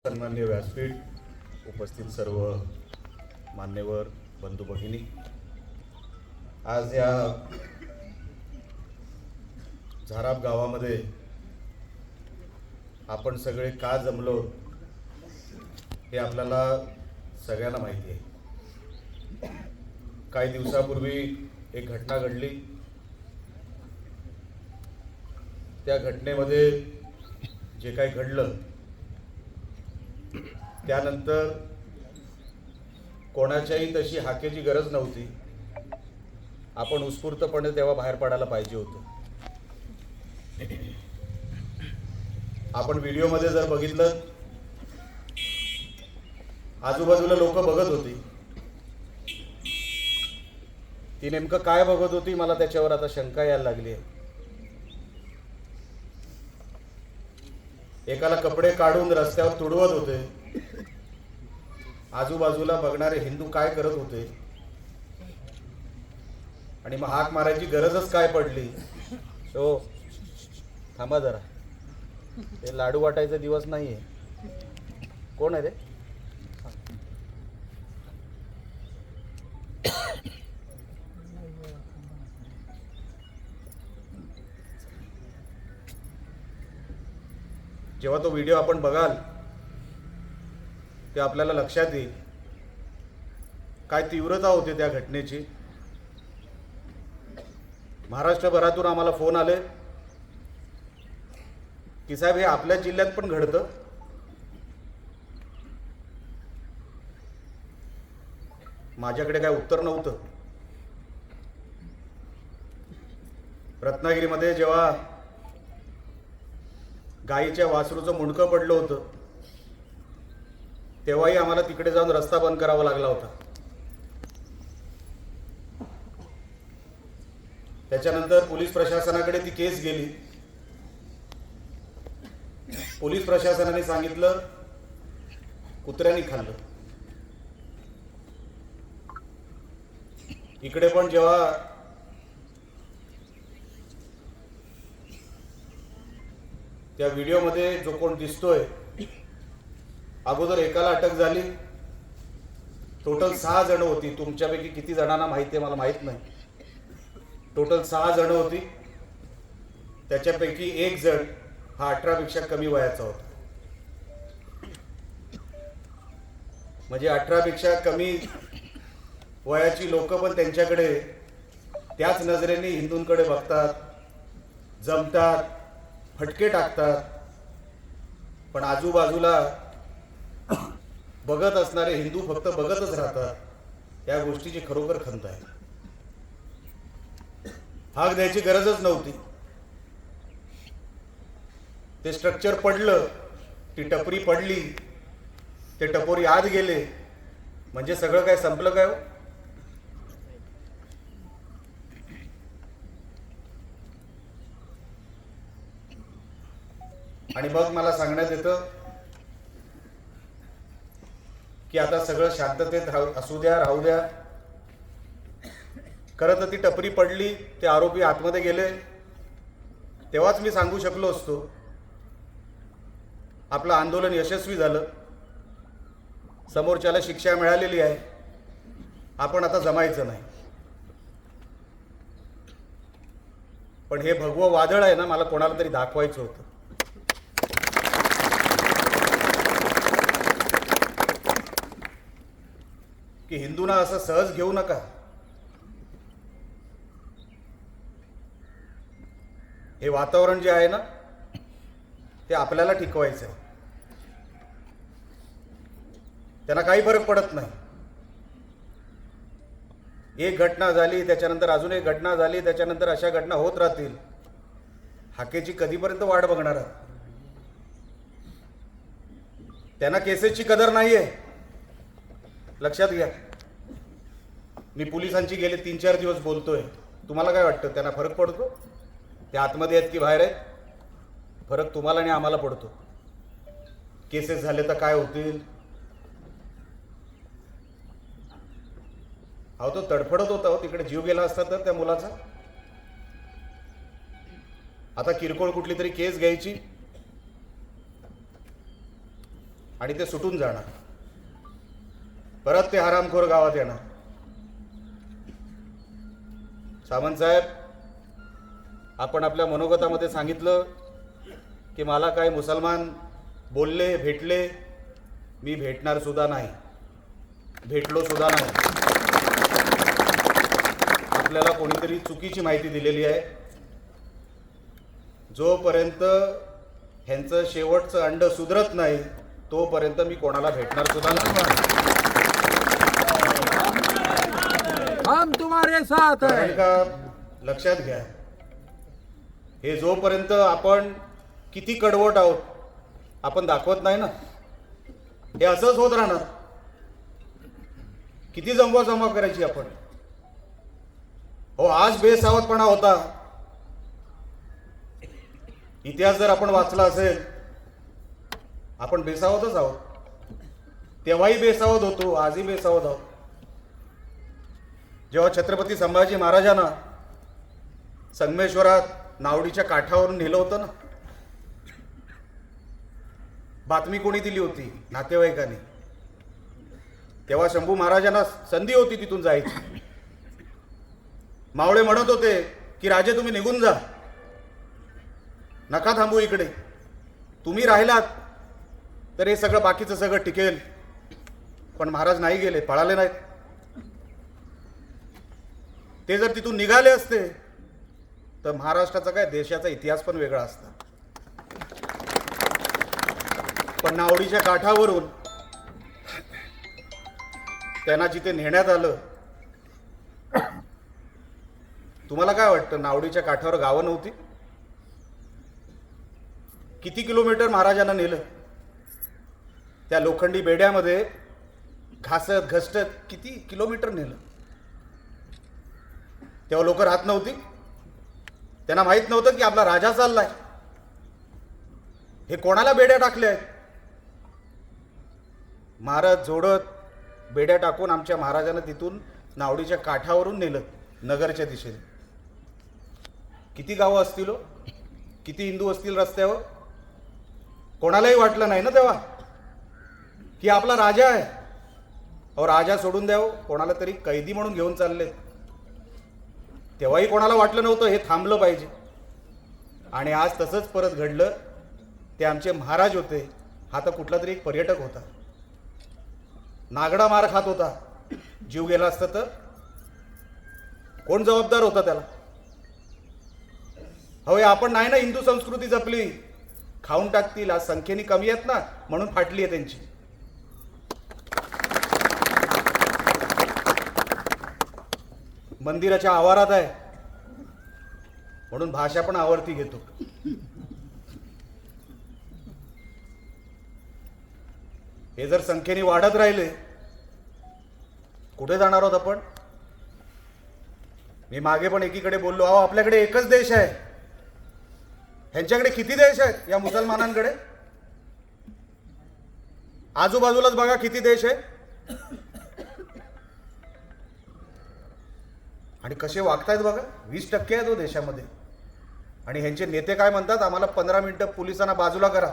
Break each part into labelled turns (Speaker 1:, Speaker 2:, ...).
Speaker 1: सन्माननीय व्यासपीठ, उपस्थित सर्व मान्यवर बंधू भगिनी, आज या झाराप गावामध्ये आपण सगळे का जमलो हे आपल्याला सगळ्यांना माहिती आहे. काही दिवसापूर्वी एक घटना घडली. त्या घटनेमध्ये जे काही घडलं त्यानंतर कोणाच्याही तशी हाकेची गरज नव्हती. आपण उत्स्फूर्तपणे तेव्हा बाहेर पडायला पाहिजे होतं. आपण व्हिडिओमध्ये जर बघितलं, आजूबाजूला लोक बघत होती. ती नेमकं काय बघत होती मला त्याच्यावर आता शंका यायला लागली आहे. एकाला कपडे काढून रस्त्यावर तुडवत होते. आजूबाजूला बघणारे हिंदू काय करत होते आणि मग हाक मारायची गरजच काय पडली. हो, थांबा जरा, हे लाडू वाटायचा दिवस नाहीये. कोण आहे रे? जेव्हा तो व्हिडिओ आपण बघाल ते आपल्याला लक्षात येईल काय तीव्रता होती त्या घटनेची. महाराष्ट्रभरातून आम्हाला फोन आले की साहेब हे आपल्या जिल्ह्यात पण घडतं. माझ्याकडे काय उत्तर नव्हतं. रत्नागिरीमध्ये जेव्हा गायीच्या वासरूचं मुंडकं पडलं होतं तेव्हाही आम्हाला तिकडे जाऊन रस्ता बंद करावा लागला होता. त्याच्यानंतर पोलीस प्रशासनाकडे ती केस गेली. पोलीस प्रशासनाने सांगितलं कुत्र्यांनी खाल्लं. इकडे पण जेव्हा त्या व्हिडिओमध्ये जो कोण दिसतोय, अगोदर एकाला अटक झाली. टोटल 6 जण होती. तुमच्यापैकी किती जणांना माहिती आहे मला माहित नाही. टोटल 6 जण होती. त्याच्यापैकी एक जण हा 18 पेक्षा कमी वयाचा होता. म्हणजे 18 पेक्षा कमी वयाची लोक पण त्यांच्याकडे त्याच नजरेने हिंदूंकडे बघतात, जमतात, फटके टाकतात. पण आजूबाजूला बघत असणारे हिंदू फक्त बघतच राहतात. या गोष्टीची खरोखर खंत आहे. हाक द्यायची गरजच नव्हती. ते स्ट्रक्चर पडलं, ती टपरी पडली, ते टपोरी आत गेले म्हणजे सगळं काय संपलं काय हो? आणि मग मला सांगण्यात येतं की आता सगळं शांततेत असू द्या, राहू द्या. खरं तर ती टपरी पडली, ते आरोपी आतमध्ये गेले तेव्हाच मी सांगू शकलो असतो आपलं आंदोलन यशस्वी झालं, समोरच्याला शिक्षा मिळालेली आहे, आपण आता जमायचं नाही. पण हे भगवं वादळ आहे ना, मला कोणाला तरी दाखवायचं होतं. की हिंदूंना असं सहज घेऊ नका. हे वातावरण जे आहे ना ते आपल्याला टिकवायचं आहे. त्यांना काही फरक पडत नाही. एक घटना झाली, त्याच्यानंतर अजून एक घटना झाली, त्याच्यानंतर अशा घटना होत राहतील. हाकेची कधीपर्यंत वाट बघणार आहात? त्यांना केसेसची कदर नाहीये, लक्षात घ्या. मी पोलिसांची गेले 3-4 दिवस बोलतोय. तुम्हाला काय वाटतं त्यांना फरक पडतो? ते आतमध्ये आहेत की बाहेर आहेत? फरक तुम्हाला आणि आम्हाला पडतो. केसेस झाले तर काय होतील? अहो तो तडफडत होता हो, तिकडे जीव गेला असता तर त्या मुलाचा. आता किरकोळ कुठली तरी केस घ्यायची आणि ते सुटून जाणार. परत ते हरामखोर गावात येणार. सामंत साहेब, आपण आपल्या मनोगतामध्ये सांगितलं की मला काय मुसलमान बोलले, भेटले, मी भेटणार सुद्धा नाही, भेटलो सुद्धा नाही. आपल्याला कोणीतरी चुकीची माहिती दिलेली आहे. जोपर्यंत ह्यांचं शेवटचं अंड सुधरत नाही तोपर्यंत मी कोणाला भेटणार सुद्धा नाही.
Speaker 2: हम तुम्हारे साथ
Speaker 1: कारण
Speaker 2: हैं.
Speaker 1: का लक्षात घ्या, हे जोपर्यंत आपण किती कडवट आहोत आपण दाखवत नाही ना, हे असंच होत राहणार. किती जमवा करायची आपण. हो, आज बेसावधपणा होता. इतिहास जर आपण वाचला असेल, आपण बेसावधच आहोत. तेव्हाही बेसावध होतो, आजही बेसावध आहोत. जेव्हा छत्रपती संभाजी महाराजांना संगमेश्वरात नावडीच्या काठावरून नेलं होतं ना, बातमी कोणी दिली होती? नातेवाईकांनी. तेव्हा शंभू महाराजांना संधी होती तिथून जायची. मावळे म्हणत होते की राजे तुम्ही निघून जा, नका थांबू इकडे. तुम्ही राहिलात तर हे सगळं बाकीचं सगळं टिकेल. पण महाराज नाही गेले, पळाले नाहीत. ते जर तिथून निघाले असते तर महाराष्ट्राचा काय, देशाचा इतिहास पण वेगळा असता. पण नावडीच्या काठावरून त्यांना जिथे नेण्यात आलं, तुम्हाला काय वाटतं, नावडीच्या काठावर गावं नव्हती? किती किलोमीटर महाराजांना नेलं? त्या लोखंडी बेड्यामध्ये घासत घसटत किती किलोमीटर नेलं? तेव्हा लोक राहत नव्हती. त्यांना माहित नव्हतं की आपला राजा चाललाय. हे कोणाला बेड्या टाकल्या आहेत? मारत झोडत बेड्या टाकून आमच्या महाराजांना तिथून नावडीच्या काठावरून नेलं नगरच्या दिशेने. किती गावं असतील हो, किती हिंदू असतील रस्त्यावर? कोणालाही वाटलं नाही ना तेव्हा की आपला राजा आहे. अहो, राजा सोडून द्यावं, कोणाला तरी कैदी म्हणून घेऊन चालले. तेव्हाही कोणाला वाटलं नव्हतं हे थांबलं पाहिजे. आणि आज तसंच परत घडलं. ते आमचे महाराज होते, हा तर कुठला तरी एक पर्यटक होता. नागडा मार खात होता. जीव गेला असता तर कोण जबाबदार होता त्याला? हवे आपण नाही ना हिंदू संस्कृती जपली. खाऊन टाकतील. आज संख्येने कमी आहेत ना, म्हणून फाटली आहे त्यांची. मंदिराच्या आवारात आहे म्हणून भाषा पण आवर्ती घेतो. हे जर संख्येने वाढत राहिले कुठे जाणार आहोत आपण? मी मागे पण एकीकडे बोललो, अहो आपल्याकडे एकच देश आहे, ह्यांच्याकडे किती देश आहेत या मुसलमानांकडे? आजूबाजूलाच बघा किती देश आहे. आणि कसे वागतायत बघा. 20% आहे तो देशामध्ये. आणि ह्यांचे नेते काय म्हणतात, आम्हाला 15 मिनिटं पोलिसांना बाजूला करा.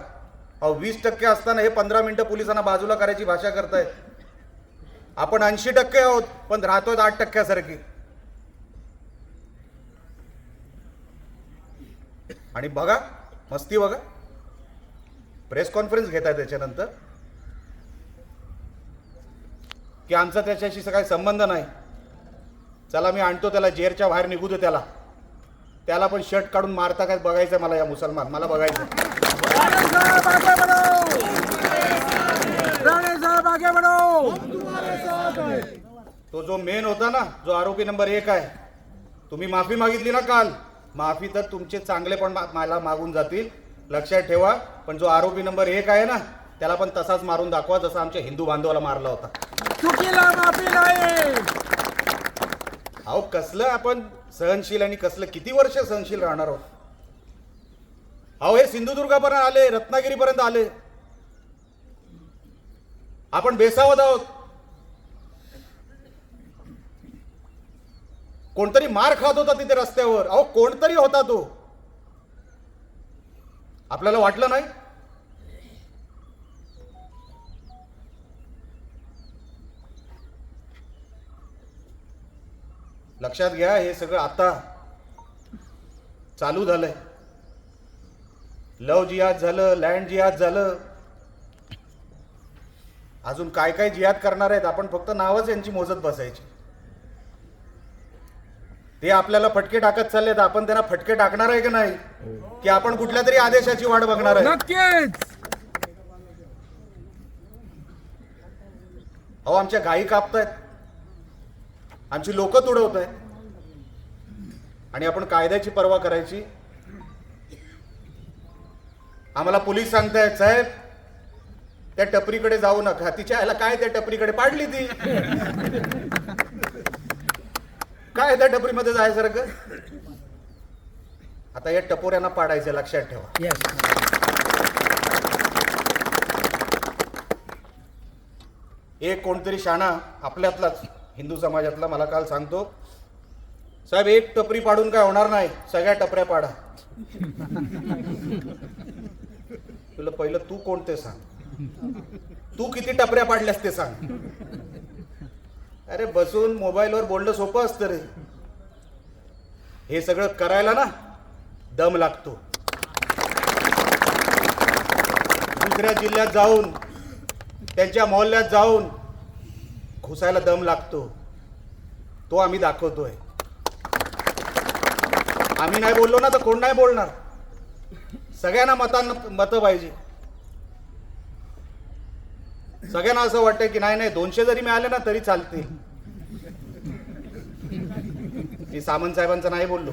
Speaker 1: अहो 20% असताना हे 15 मिनिटं पोलिसांना बाजूला करायची भाषा करतायत. आपण 80% आहोत पण राहतोय 8%सारखी. आणि बघा मस्ती बघा. प्रेस कॉन्फरन्स घेताय त्याच्यानंतर की आमचा त्याच्याशी काही संबंध नाही. चला मी आणतो त्याला, जेरच्या बाहेर निघू दे त्याला. त्याला पण शर्ट काढून मारता काय बघायचं मला. या मुसलमान मला बघायचं. तो जो मेन होता ना, जो आरोपी नंबर 1 आहे, तुम्ही माफी मागितली ना काल, माफी तर तुमचे चांगले पण मला मागून जातील, लक्षात ठेवा. पण जो आरोपी नंबर 1 आहे ना, त्याला पण तसाच मारून दाखवा जसा आमच्या हिंदू बांधवाला मारला होता.
Speaker 2: चुकीला माफी नाही.
Speaker 1: अहो कसलं आपण सहनशील आणि कसलं किती वर्ष सहनशील राहणार आहोत? अहो हे सिंधुदुर्गापर्यंत आले, रत्नागिरीपर्यंत आले. आपण बेसावध आहोत. कोणतरी मार खात होता तिथे रस्त्यावर. अहो कोणतरी होता तो. आपल्याला वाटलं नाही? लक्षात घ्या, हे सगळं आता चालू झालंय. लव जिहाद झालं, लँड जिहाद झालं, अजून काय काय जिहाद करणार आहेत. आपण फक्त नावच यांची मोजत बसायची. ते आपल्याला फटके टाकत चाललेत, आपण त्यांना फटके टाकणार आहे की नाही, की आपण कुठल्या तरी आदेशाची वाट बघणार आहे.
Speaker 2: नक्कीच.
Speaker 1: अहो, आमच्या गायी कापतायत, आमची लोक तुडवत आहेत, आणि आपण कायद्याची पर्वा करायची. आम्हाला पोलीस सांगतायत, साहेब त्या टपरीकडे जाऊ नका. तिच्या आयला काय त्या टपरीकडे पाडली ती, काय त्या टपरीमध्ये जायसारखं. आता या टपोऱ्यांना पाडायचं, लक्षात ठेवा. एक कोणतरी शाणा आपल्यातलाच हिंदू समाजातला मला काल सांगतो, साहेब एक टपरी पाडून काय होणार नाही, सगळ्या टपऱ्या पाडा. तुला पहिलं तू कोण ते सांग, तू किती टपऱ्या पाडल्यास ते सांग. अरे बसून मोबाईलवर बोलणं सोपं असतं रे, हे सगळं करायला ना दम लागतो. दुसऱ्या जिल्ह्यात जाऊन, त्यांच्या मोहल्ल्यात जाऊन घुसायला दम लागतो. तो आम्ही दाखवतोय. आम्ही नाही बोललो ना तर कोण नाही बोलणार. सगळ्यांना मतं पाहिजे. सगळ्यांना असं वाटतंय की नाही नाही 200 जरी मिळाले ना तरी चालतील. मी सामंत साहेबांचं नाही बोललो,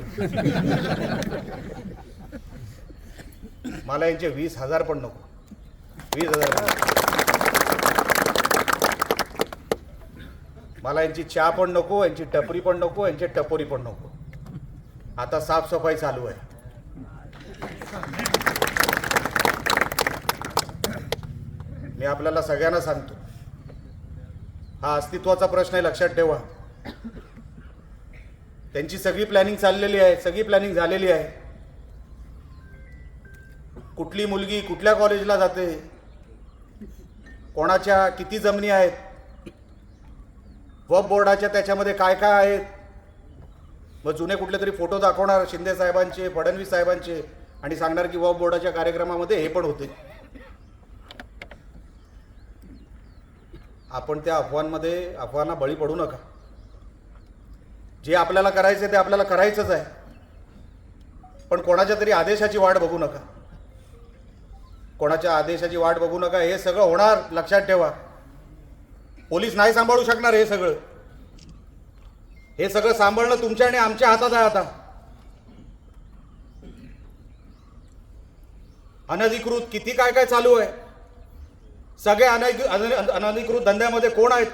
Speaker 1: मला यांचे 20,000 पण नको. 20,000 मला यांची चहा पण नको, यांची टपरी पण नको, यांची टपोरी पण नको. आता साफसफाई चालू आहे. मी आपल्याला सगळ्यांना सांगतो, हा अस्तित्वाचा प्रश्न आहे, लक्षात ठेवा. त्यांची सगळी प्लॅनिंग चाललेली आहे, सगळी प्लॅनिंग झालेली आहे. कुठली मुलगी कुठल्या कॉलेजला जाते, कोणाच्या किती जमिनी आहेत, वक्फ बोर्डाच्या त्याच्यामध्ये काय काय आहेत. मग जुने कुठले तरी फोटो दाखवणार शिंदे साहेबांचे, फडणवीस साहेबांचे, आणि सांगणार की वक्फ बोर्डाच्या कार्यक्रमामध्ये हे पण होते. आपण त्या अफवांना बळी पडू नका. जे आपल्याला करायचं ते आपल्याला करायचंच आहे, पण कोणाच्या तरी आदेशाची वाट बघू नका. कोणाच्या आदेशाची वाट बघू नका. हे सगळं होणार, लक्षात ठेवा. पोलीस नाही सांभाळू शकणार हे सगळं. हे सगळं सांभाळणं तुमच्या आणि आमच्या हातात आहे. आता अनधिकृत किती काय काय चालू आहे. सगळे अनधिकृत धंद्यामध्ये कोण आहेत.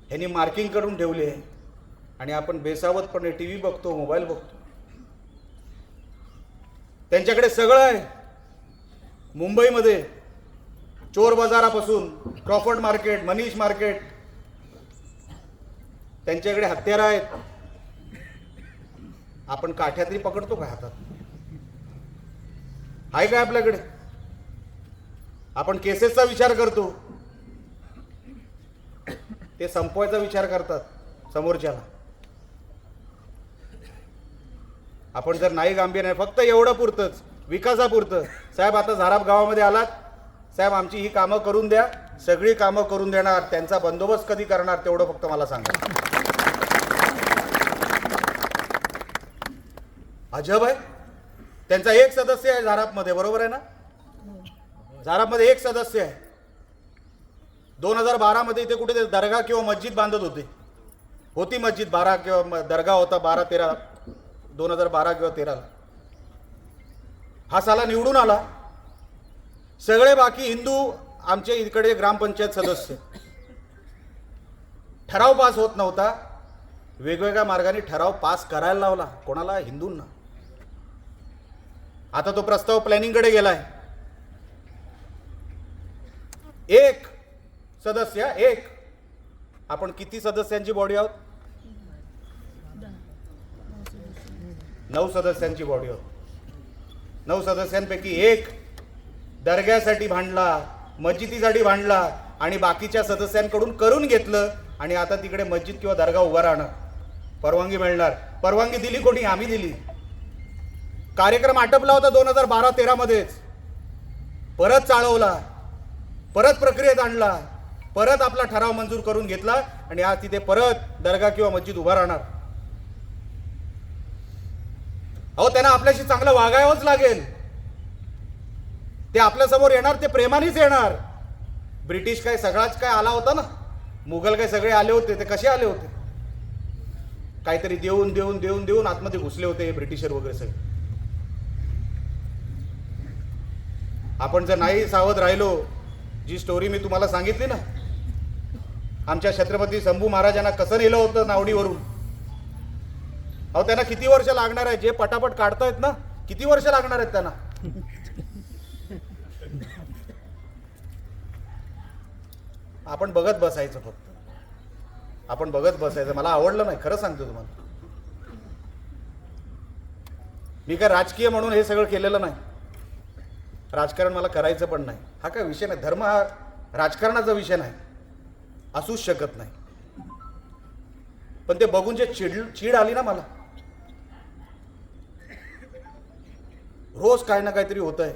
Speaker 1: ह्यांनी मार्किंग करून ठेवली आहे, आणि आपण बेसावतपणे टीव्ही बघतो, मोबाईल बघतो. त्यांच्याकडे सगळं आहे. मुंबईमध्ये चोर बाजारापासून क्रॉफर्ड मार्केट, मनीष मार्केट, त्यांच्याकडे हत्यारं आहेत. आपण काठ्या तरी पकडतो का हातात? आहे काय आपल्याकडे? आपण केसेसचा विचार करतो, ते संपवायचा विचार करतात समोरच्याला. आपण जर नाही गांभीर्य नाही, फक्त एवढं पुरतंच, विकासापुरतं. साहेब आता झाराप गावामध्ये आलात, साहेब आमची ही कामं करून द्या, सगळी कामं करून देणार. त्यांचा बंदोबस्त कधी करणार तेवढं फक्त मला सांगा. अजब आहे. त्यांचा एक सदस्य आहे झारापमध्ये, बरोबर आहे ना? झारापमध्ये एक सदस्य आहे. 2012 मध्ये इथे कुठे दर्गा किंवा मस्जिद बांधत होती मस्जिद. 12 किंवा दर्गा होता 12-13 2012 किंवा 13ला. हा साला निवडून आला. सगळे बाकी हिंदू आमचे इकडे ग्रामपंचायत सदस्य. ठराव पास होत नव्हता, वेगवेगळ्या मार्गाने ठराव पास करायला लावला. कोणाला? हिंदूंना. आता तो प्रस्ताव प्लॅनिंगकडे गेलाय. एक सदस्य, एक. आपण किती सदस्यांची बॉडी आहोत? 9 सदस्यांची बॉडी आहोत. 9 सदस्यांपैकी एक दर्ग्यासाठी भांडला, मस्जिदीसाठी भांडला, आणि बाकीच्या सदस्यांकडून करून घेतलं आणि आता तिकडे मस्जिद किंवा दर्गा उभा राहणार, परवानगी मिळणार. परवानगी दिली कोणी? आम्ही दिली. कार्यक्रम आटपला होता 2012-13 मध्येच, परत चालवला, परत प्रक्रियेत आणला, परत आपला ठराव मंजूर करून घेतला आणि आज तिथे परत दर्गा किंवा मस्जिद उभा राहणार. अहो, त्यांना आपल्याशी चांगलं वागावंच लागेल. ते आपल्या समोर येणार, ते प्रेमानेच येणार. ब्रिटिश काय सगळाच काय आला होता ना, मुघल काय सगळे आले होते, ते कसे आले होते? काहीतरी देऊन देऊन देऊन देऊन आतमध्ये घुसले होते हे ब्रिटिशर वगैरे सगळे. आपण जर नाही सावध राहिलो, जी स्टोरी मी तुम्हाला सांगितली ना, आमच्या छत्रपती शंभू महाराजांना कसं नेलं होतं नावडीवरून, अहो त्यांना किती वर्ष लागणार आहे? जे पटापट काढतायत ना, किती वर्ष लागणार आहेत त्यांना? आपण बघत बसायचं, फक्त आपण बघत बसायचं. मला आवडलं नाही, खरं सांगतो तुम्हाला. मी काय राजकीय म्हणून हे सगळं केलेलं नाही, राजकारण मला करायचं पण नाही. हा काय विषय नाही, धर्म हा राजकारणाचा विषय नाही, असूच शकत नाही. पण ते बघून जे चीड आली ना मला, रोज काय ना काहीतरी होत आहे.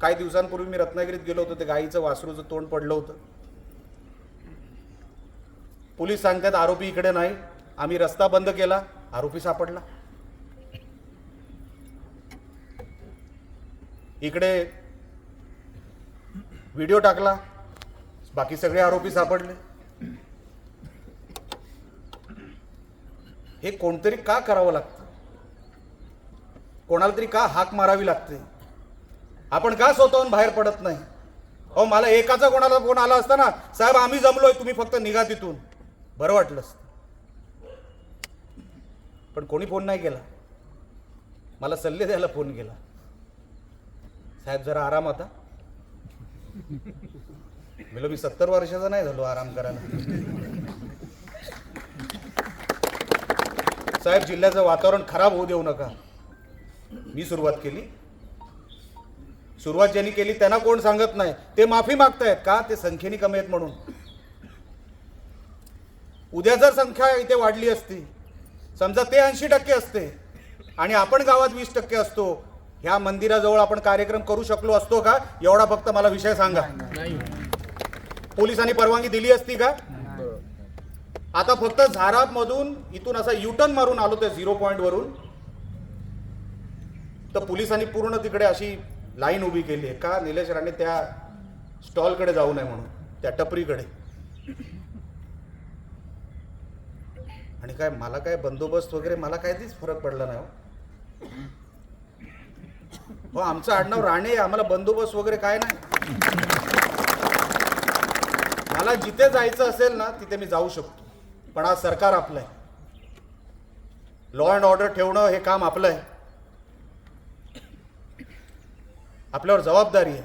Speaker 1: काही दिवसांपूर्वी मी रत्नागिरीत गेलो होतो, ते गाईचं वासरूचं तोंड पडलं होतं. पोलीस सांगतात आरोपी इकडे नाही. आम्ही रस्ता बंद केला, आरोपी सापडला. इकडे व्हिडिओ टाकला, बाकी सगळे आरोपी सापडले. हे कोणतरी का करावं लागतं? कोणाला तरी का हाक मारावी लागते? आपण का स्वतःहून बाहेर पडत नाही? अहो, मला एकाचा कोणाला फोन आला असता ना, साहेब आम्ही जमलोय, तुम्ही फक्त निघा तिथून, बरं वाटलं असतं. पण कोणी फोन नाही केला. मला सल्ले द्यायला फोन केला, साहेब जरा आराम. आता मी 70 वर्षाचा नाही झालो आराम करायला. साहेब जिल्ह्याचं वातावरण खराब होऊ देऊ नका. मी सुरुवात केली. सुरुवात ज्यांनी केली त्यांना कोण सांगत नाही. ते माफी मागतायत का? ते संख्येने कमी आहेत म्हणून. उद्या जर संख्या इथे वाढली असती, समजा ते 80% असते आणि आपण गावात 20% असतो, ह्या मंदिराजवळ आपण कार्यक्रम करू शकलो असतो का? एवढा फक्त मला विषय सांगा. पोलिसांनी परवानगी दिली असती का? आता फक्त झाराप मधून इथून असा युटर्न मारून आलो त्या 0 पॉइंट वरून, तर पोलिसांनी पूर्ण तिकडे अशी लाईन उभी केली आहे का? निलेश राणे त्या स्टॉलकडे जाऊ नये म्हणून, त्या टपरीकडे. आणि काय मला काय बंदोबस्त वगैरे मला काहीच फरक पडला नाही. हो, आमचं आडनाव राणे, आम्हाला बंदोबस्त वगैरे काय नाही. मला जिथे जायचं असेल ना तिथे मी जाऊ शकतो. पण आज सरकार आपलं आहे, लॉ अँड ऑर्डर ठेवणं हे काम आपलं आहे. आपल्यावर जबाबदारी आहे.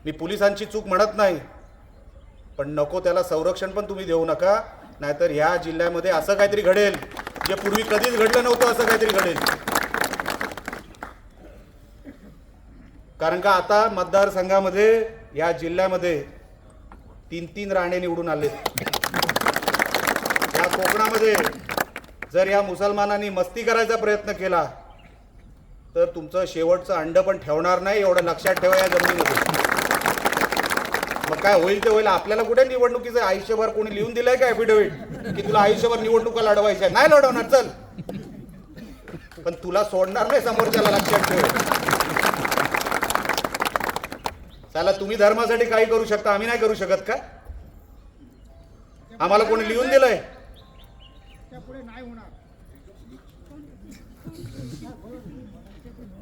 Speaker 1: मी पोलिसांची चूक म्हणत नाही, पण नको त्याला संरक्षण पण तुम्ही देऊ नका, नाहीतर ह्या जिल्ह्यामध्ये असं काहीतरी घडेल जे पूर्वी कधीच घडलं नव्हतं, असं काहीतरी घडेल. कारण का आता मतदारसंघामध्ये या जिल्ह्यामध्ये 3 राणे निवडून आले. या कोकणामध्ये जर या मुसलमानांनी मस्ती करायचा प्रयत्न केला तर तुमचं शेवटचं अंड पण ठेवणार नाही, एवढं लक्षात ठेवा या जमिनीमध्ये. मग काय होईल ते होईल. आपल्याला कुठे निवडणुकीचं आयुष्यभर कोणी लिहून दिलंय का ॲफिडेव्हिट की तुला आयुष्यभर निवडणुका लढवायच्या? नाही लढवणार, चल. पण तुला सोडणार नाही समोरच्याला, लक्षात ठेव. त्याला तुम्ही धर्मासाठी काही करू शकता, आम्ही नाही करू शकत का? आम्हाला कोणी लिहून दिलंय?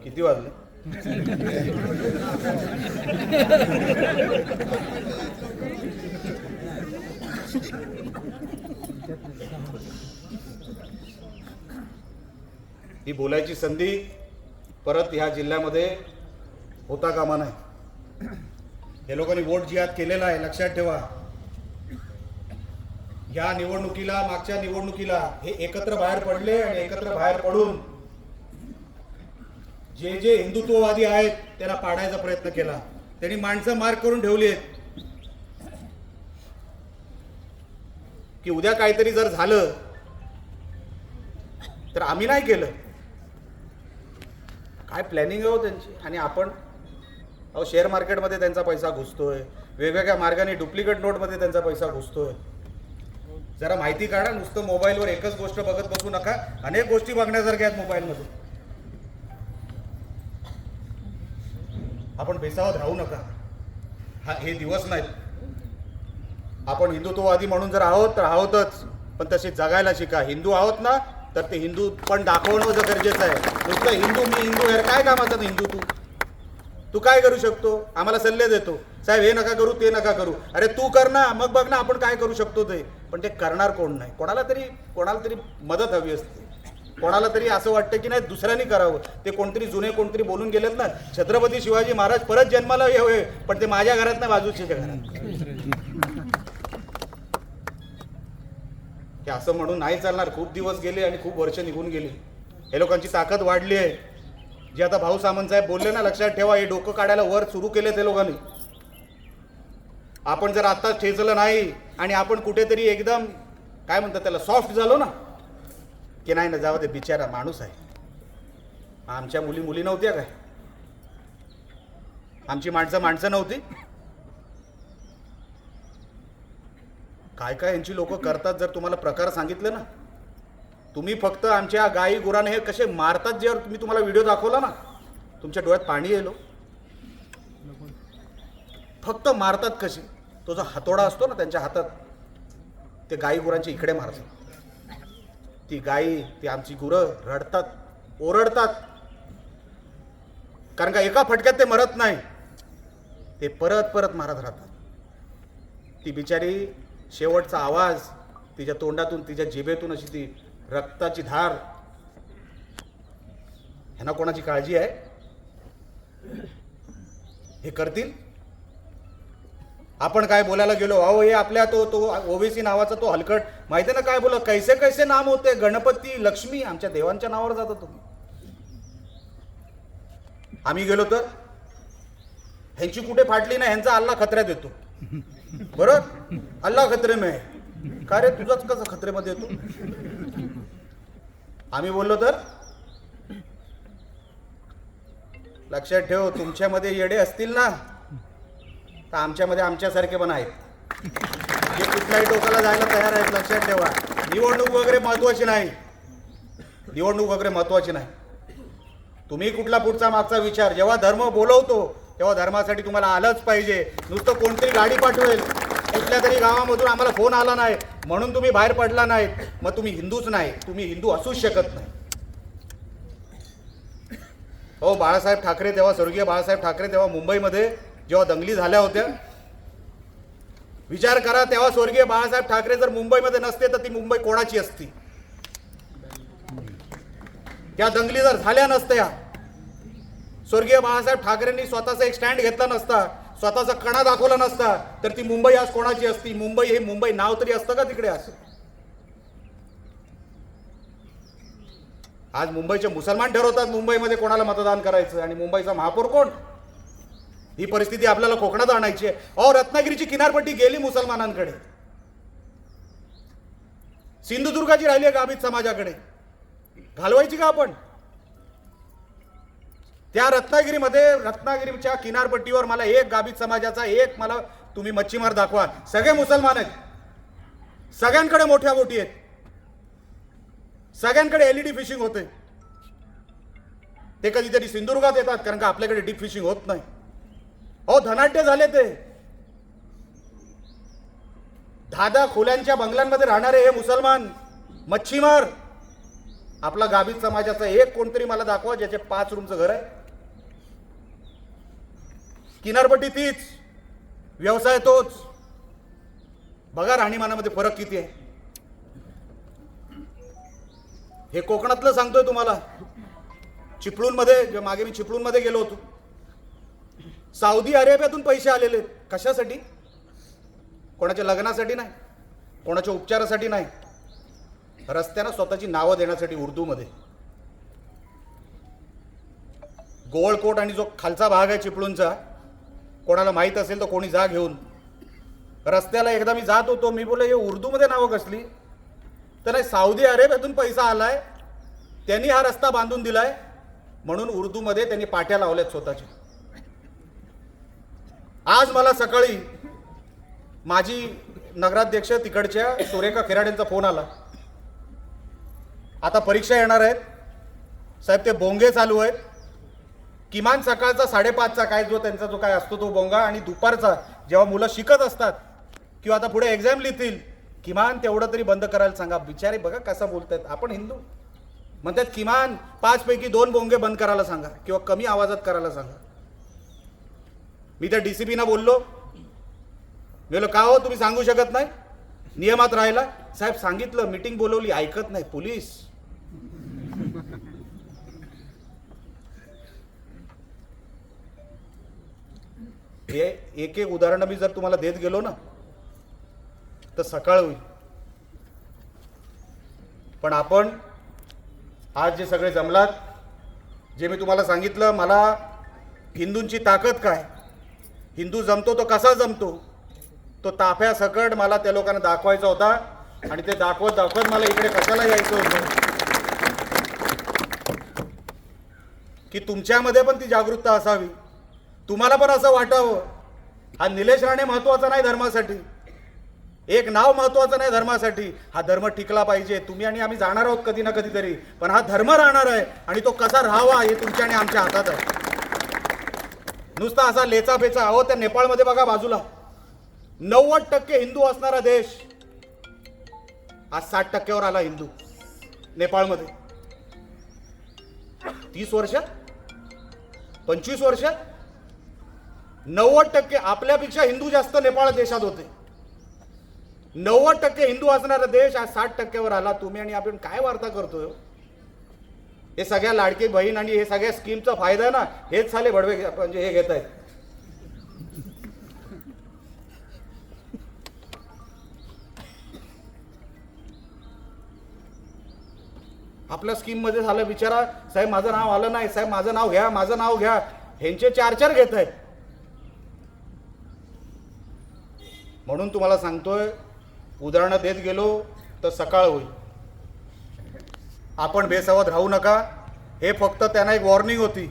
Speaker 1: किती वाजले? ही बोलायची संधी परत ह्या जिल्ह्यामध्ये होता कामा नये. हे लोकांनी वोट जिहाद केलेला आहे, लक्षात ठेवा. या निवडणुकीला, मागच्या निवडणुकीला हे एकत्र बाहेर पडले आणि एकत्र बाहेर पडून जे जे हिंदुत्ववादी आहेत त्यांना पाडायचा प्रयत्न केला. त्यांनी माणसं मार्क करून ठेवली आहेत. की उद्या काहीतरी जर झालं तर आम्ही नाही केलं. काय प्लॅनिंग आहे हो त्यांची. आणि आपण अहो शेअर मार्केटमध्ये त्यांचा पैसा घुसतोय, वेगवेगळ्या मार्गाने डुप्लिकेट नोटमध्ये त्यांचा पैसा घुसतोय. जरा माहिती काढा. नुसतं मोबाईलवर एकच गोष्ट बघत बसू नका. अनेक गोष्टी बघण्यासारख्या आहेत मोबाईलमध्ये. आपण बेसावत राहू नका. हे दिवस नाहीत. आपण हिंदुत्ववादी म्हणून जर आहोत तर आहोतच, पण तसे जगायला शिका. हिंदू आहोत ना तर ते हिंदू पण दाखवणं गरजेचं आहे. नुसतं हिंदू मी हिंदू यार काय कामाचं हिंदू. तू काय करू शकतो. आम्हाला सल्ले देतो, साहेब हे नका करू ते नका करू. अरे तू कर ना, मग बघ ना आपण काय करू शकतो ते. पण ते करणार कोण नाही. कोणाला तरी मदत हवी असते. कोणाला तरी असं वाटतं की नाही दुसऱ्यांनी करावं. ते कोणतरी जुने कोणतरी बोलून गेलेत ना, छत्रपती शिवाजी महाराज परत जन्माला यावे, पण ते माझ्या घरात नाही बाजूच्या घरात. हे असं म्हणून नाही चालणार. खूप दिवस गेले आणि खूप वर्ष निघून गेली. हे लोकांची ताकद वाढली आहे. जे आता भाऊ सामंत साहेब बोलले ना, लक्षात ठेवा. हे डोकं काढायला वर सुरू केले ते लोकांनी. आपण जर आत्ताच ठेचलं नाही आणि आपण कुठेतरी एकदम काय म्हणतात त्याला सॉफ्ट झालो ना, की नाही ना जावं ते बिचारा माणूस आहे. आमच्या मुली नव्हत्या काय. आमची माणसं नव्हती काय काय यांची लोक करतात. जर तुम्हाला प्रकार सांगितले ना, तुम्ही फक्त आमच्या गाई गुराने हे कसे मारतात, जे मी तुम्हाला व्हिडिओ दाखवला ना, तुमच्या डोळ्यात पाणी येलो. फक्त मारतात कसे. तो जो हातोडा असतो ना त्यांच्या हातात, ते गाई गुरांच्या इकडे मारतात. ती गाई ती आमची गुरं रडतात, ओरडतात. कारण का एका फटक्यात ते मरत नाही, ते परत परत मारत राहतात. ती बिचारी शेवटचा आवाज तिच्या तोंडातून तिच्या जिभेतून अशी ती रक्ताची धार. ह्यांना कोणाची काळजी आहे. हे करतील. आपण काय बोलायला गेलो, अहो हे आपल्या तो ओबीसी नावाचा तो हलकट माहिती ना काय बोला, कैसे कैसे नाम होते. गणपती लक्ष्मी आमच्या देवांच्या नावावर जातात तुम्ही. आम्ही गेलो तर ह्यांची कुठे फाटली नाही. ह्यांचा अल्ला खतऱ्यात येतो. बरोबर, अल्ला खतरे में. का रे तुझाच कसं खतरेमध्ये येतो. आम्ही बोललो तर लक्षात ठेव, तुमच्यामध्ये येडे असतील ना तर आमच्यामध्ये आमच्यासारखे पण आहेत, जे कुठल्याही टोकाला जायला तयार आहेत. लक्षात ठेवा. निवडणूक वगैरे महत्वाची नाही. निवडणूक वगैरे महत्वाची नाही. तुम्ही कुठला पुढचा मागचा विचार. जेव्हा धर्म बोलवतो तेव्हा धर्मासाठी तुम्हाला आलंच पाहिजे. नुसतं कोणतरी गाडी पाठवेल कुठल्या तरी गावामधून आम्हाला फोन आला नाही म्हणून तुम्ही बाहेर पडला नाहीत, मग तुम्ही हिंदूच नाही. तुम्ही हिंदू असूच शकत नाही. हो, बाळासाहेब ठाकरे तेव्हा, स्वर्गीय बाळासाहेब ठाकरे तेव्हा मुंबईमध्ये जेव्हा दंगली झाल्या होत्या, विचार करा तेव्हा स्वर्गीय बाळासाहेब ठाकरे जर मुंबईमध्ये नसते तर ती मुंबई कोणाची असती. त्या दंगली जर झाल्या नसत्या, स्वर्गीय बाळासाहेब ठाकरेंनी स्वतःचा एक स्टँड घेतला नसता, स्वतःचा कणा दाखवला नसता, तर ती मुंबई आज कोणाची असती. मुंबई हे मुंबई नाव तरी असतं का तिकडे. असं आज मुंबईचे मुसलमान ठरवतात मुंबईमध्ये कोणाला मतदान करायचं, आणि मुंबईचा महापौर कोण. ही परिस्थिती आपल्याला कोकणात आणायची आहे. अहो, रत्नागिरीची किनारपट्टी गेली मुसलमानांकडे, सिंधुदुर्गाची राहिली आहे गाभित समाजाकडे. घालवायची का आपण. त्या रत्नागिरीच्या किनारपट्टीवर मला एक गाभित समाजाचा एक मला तुम्ही मच्छीमार दाखवा. सगळे मुसलमान आहेत, सगळ्यांकडे मोठ्या बोटी आहेत, सगळ्यांकडे एलईडी फिशिंग होते. ते कधीतरी सिंधुदुर्गात येतात कारण का आपल्याकडे डीप फिशिंग होत नाही. अहो, धनाढ्य झाले ते. 10 खोल्यांच्या बंगल्यांमध्ये राहणारे हे मुसलमान मच्छीमार. आपला गाभित समाजाचा एक कोणतरी मला दाखवा ज्याचे 5 रूमचं घर आहे. किनारपट्टी तीच, व्यवसाय तोच. बघा राहणीमानामध्ये फरक किती आहे. हे कोकणातलं सांगतोय तुम्हाला. चिपळूणमध्ये मागे मी चिपळूणमध्ये गेलो होतो. सौदी अरेबियातून पैसे आलेले. कशासाठी. कोणाच्या लग्नासाठी नाही, कोणाच्या उपचारासाठी नाही, रस्त्यानं स्वतःची नावं देण्यासाठी. उर्दूमध्ये गोळकोट आणि जो खालचा भाग आहे चिपळूणचा, कोणाला माहीत असेल तर कोणी जा घेऊन. रस्त्याला एकदा मी जात होतो, मी बोललो हे उर्दूमध्ये नावं कसली, तर नाही, साऊदी अरेबियातून पैसा आलाय, त्यांनी हा रस्ता बांधून दिलाय म्हणून उर्दूमध्ये त्यांनी पाट्या लावल्यात स्वतःच्या. आज मला सकाळी माझी नगराध्यक्ष तिकडच्या सुरेखा खिराडेंचा फोन आला, आता परीक्षा येणार आहेत साहेब, ते बोंगे चालू आहेत, किमान सकाळचा 5:30चा काय जो त्यांचा जो काय असतो तो बोंगा, आणि दुपारचा जेव्हा मुलं शिकत असतात किंवा आता पुढे एक्झाम लिहितील, किमान तेवढं तरी बंद करायला सांगा. बिचारे बघा कसं बोलतायत, आपण हिंदू म्हणतात, किमान 5 पैकी 2 बोंगे बंद करायला सांगा किंवा कमी आवाजात करायला सांगा. मी त्या DCPना बोललो, मी बोललो का हो तुम्ही सांगू शकत नाही, नियमात राहिला. साहेब सांगितलं, मीटिंग बोलवली, ऐकत नाही पोलीस. हे एक एक उदाहरण मी जर तुम्हाला देत गेलो ना तर सकाळ होईल. पण आपण आज जे सगळे जमलात, जे मी तुम्हाला सांगितलं, मला हिंदूंची ताकद काय, हिंदू जमतो तो कसा जमतो, तो ताफ्या सकट मला त्या लोकांना दाखवायचा होता. आणि ते दाखवत दाखवत मला इकडे कशाला यायचं होतं की तुमच्यामध्ये पण ती जागरूकता असावी, तुम्हाला पण असं वाटावं हा निलेश राणे महत्वाचा नाही धर्मासाठी, एक नाव महत्वाचं नाही धर्मासाठी, हा धर्म टिकला पाहिजे. तुम्ही आणि आम्ही जाणार आहोत कधी ना कधीतरी, पण हा धर्म राहणार आहे आणि तो कसा राहावा हे तुमच्या आणि आमच्या हातात आहे. नुसता असा लेचा पेचा. अहो त्या नेपाळमध्ये बघा बाजूला 90% हिंदू असणारा देश आज 60%वर आला हिंदू. नेपाळमध्ये 30 वर्षात 25 वर्षात 90% आपल्यापेक्षा हिंदू जास्त नेपाळ देशात होते. 90% हिंदू असणारा देश आज 60%वर आला. तुम्ही आणि आपण काय वार्ता करतोय? हे सगळ्या लाडकी बहीण आणि हे सगळ्या स्कीमचा फायदा आहे ना, हेच साले भडवे म्हणजे हे घेत आहेत. आपल्या स्कीम मध्ये झालं, विचारा साहेब माझं नाव आलं नाही, साहेब माझं नाव घ्या, माझं नाव घ्या, ह्यांचे 4 घेत आहेत. म्हणून तुम्हाला सांगतोय, उदाहरणं देत गेलो तर सकाळ होईल. आपण बेसावध राहू नका. हे फक्त त्यांना एक वॉर्निंग होती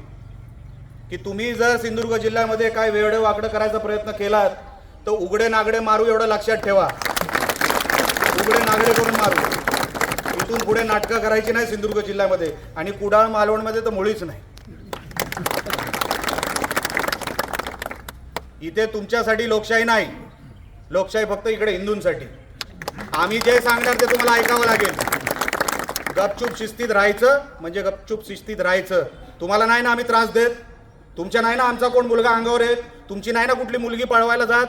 Speaker 1: की तुम्ही जर सिंधुदुर्ग जिल्ह्यामध्ये काय वेडे वाकडं करायचा प्रयत्न केलात तर उघडे नागडे मारू, एवढं लक्षात ठेवा. उघडे नागडे करून मारू. इथून पुढे नाटकं करायची नाही सिंधुदुर्ग जिल्ह्यामध्ये, आणि कुडाळ मालवणमध्ये तर मुळीच नाही. इथे तुमच्यासाठी लोकशाही नाही, लोकशाही फक्त इकडे हिंदूंसाठी. आम्ही जे सांगणार ते तुम्हाला ऐकावं लागेल. गपचूप शिस्तीत राहायचं म्हणजे गपचूप शिस्तीत राहायचं. तुम्हाला नाही ना आम्ही त्रास देत, तुमच्या नाही ना आमचा कोण मुलगा अंगावर येत, तुमची नाही ना कुठली मुलगी पळवायला जात,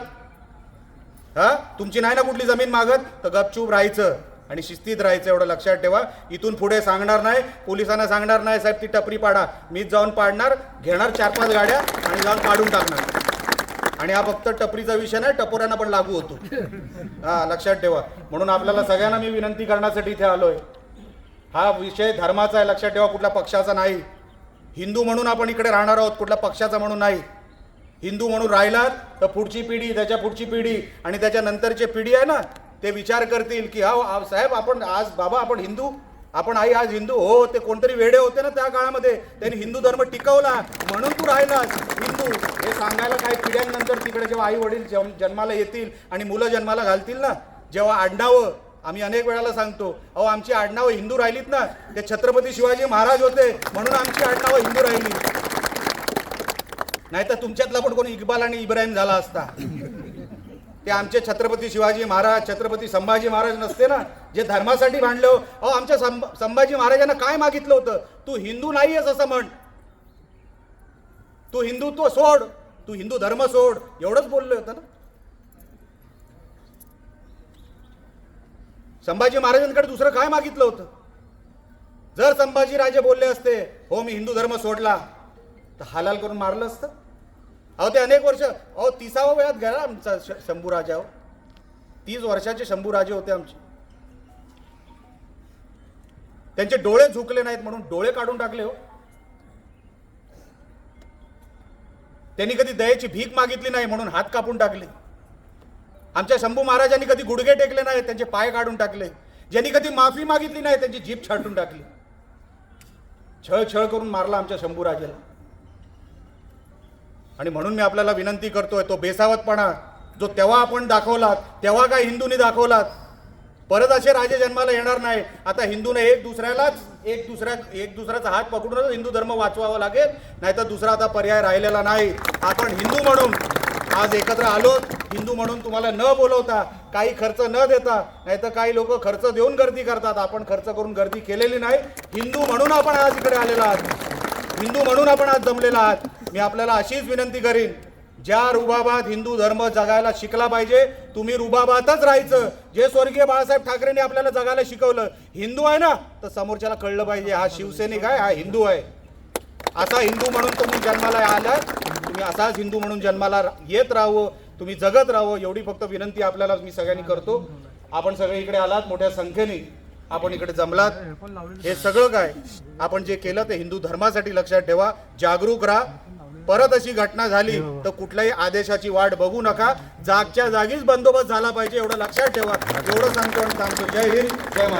Speaker 1: तुमची नाही ना कुठली जमीन मागत, तर गपचूप राहायचं आणि शिस्तीत राहायचं, एवढं लक्षात ठेवा. इथून पुढे सांगणार नाही, पोलिसांना सांगणार नाही साहेब ती टपरी पाडा, मीच जाऊन पाडणार, घेणार 4-5 गाड्या आणि जाऊन पाडून टाकणार. आणि हा फक्त टपरीचा विषय नाही, टपोऱ्यांना पण लागू होतो. लक्षात ठेवा. म्हणून आपल्याला सगळ्यांना मी विनंती करण्यासाठी इथे आलोय. हा विषय धर्माचा आहे, लक्षात ठेवा, कुठल्या पक्षाचा नाही. हिंदू म्हणून आपण इकडे राहणार आहोत, कुठल्या पक्षाचा म्हणून नाही. हिंदू म्हणून राहिलात तर पुढची पिढी, त्याच्या पुढची पिढी आणि त्याच्या नंतरची पिढी आहे ना, ते विचार करतील की हा साहेब आपण आज बाबा आपण हिंदू, आपण आई आज हिंदू. हो, ते कोणतरी वेडे होते ना त्या काळामध्ये, त्यांनी हिंदू धर्म टिकवला म्हणून तू राहिलास हिंदू. हे सांगायला काही पिढ्यांनंतर तिकडे जेव्हा आई वडील जन्माला येतील आणि मुलं जन्माला घालतील ना, जेव्हा आडनावं, आम्ही अनेक वेळाला सांगतो, अहो आमची आडनावं हिंदू राहिलीत ना, ते छत्रपती शिवाजी महाराज होते म्हणून आमची आडनावं हिंदू राहिली. नाहीतर तुमच्यातला पण कोणी इक्बाल आणि इब्राहिम झाला असता. ते आमचे छत्रपती शिवाजी महाराज, छत्रपती संभाजी महाराज नसते ना, जे धर्मासाठी भांडले. अहो आमच्या संभाजी महाराजांना काय मागितलं होतं? तू हिंदू नाहीयेस असं म्हण, तू हिंदुत्व सोड, तू हिंदू धर्म सोड, एवढंच बोलले होतं ना. संभाजी महाराजांकडे दुसरं काय मागितलं होतं? जर संभाजीराजे बोलले असते हो मी हिंदू धर्म सोडला, तर हालाल करून मारलं असतं. अहो ते अनेक वर्ष, अहो 30व्या वयात गेला आमचा शंभूराजा. 30 वर्षाचे शंभूराजे होते आमचे. त्यांचे डोळे झुकले नाहीत म्हणून डोळे काढून टाकले. हो, त्यांनी कधी दयेची भीक मागितली नाही म्हणून हात कापून टाकले. आमच्या शंभू महाराजांनी कधी गुडघे टेकले नाही, त्यांचे पाय काढून टाकले. ज्यांनी कधी माफी मागितली नाही त्यांची जीभ छाटून टाकली. छळ छळ करून मारला आमच्या शंभू राजाला. आणि म्हणून मी आपल्याला विनंती करतोय, तो बेसावतपणा जो तेव्हा आपण दाखवलात, तेव्हा काय हिंदूंनी दाखवलात, परत असे राजे जन्माला येणार नाही. आता हिंदूने एक दुसऱ्याचा हात पकडूनच हिंदू धर्म वाचवावा लागेल, नाहीतर दुसरा आता पर्याय राहिलेला नाही. आपण हिंदू म्हणून आज एकत्र आलो, हिंदू म्हणून तुम्हाला न बोलवता, काही खर्च न देता, नाहीतर काही लोक खर्च देऊन गर्दी करतात, आपण खर्च करून गर्दी केलेली नाही. हिंदू म्हणून आपण आज इकडे आलेला आहात, हिंदू म्हणून आपण आज जमलेला आहात. मी आपल्याला अशीच विनंती करीन, ज्या रुबाबात हिंदू धर्म जगायला शिकला पाहिजे, तुम्ही रुबाबातच राहायचं. जे स्वर्गीय बाळासाहेब ठाकरेंनी आपल्याला जगायला शिकवलं, हिंदू आहे ना, तर समोरच्याला कळलं पाहिजे हा शिवसैनिक आहे, हा हिंदू आहे. असा हिंदू म्हणून तुम्ही जन्माला आला, तुम्ही असाच हिंदू म्हणून जन्माला येत राहावं, तुम्ही जगत राहावं, एवढी फक्त विनंती आपल्याला मी सगळ्यांनी करतो. आपण सगळे इकडे आलात, मोठ्या संख्येने आपण इकडे जमलात. हे सगळं काय आपण जे केलं ते हिंदू धर्मासाठी लक्षात ठेवा, जागरूक राहा. परत अशी घटना झाली तर कुठल्याही आदेशाची वाट बघू नका, जागच्या जागीच बंदोबस्त झाला पाहिजे, एवढं लक्षात ठेवा. एवढं सांगतो आणि सांगतो. जय हिंद, जय महाराष्ट्र.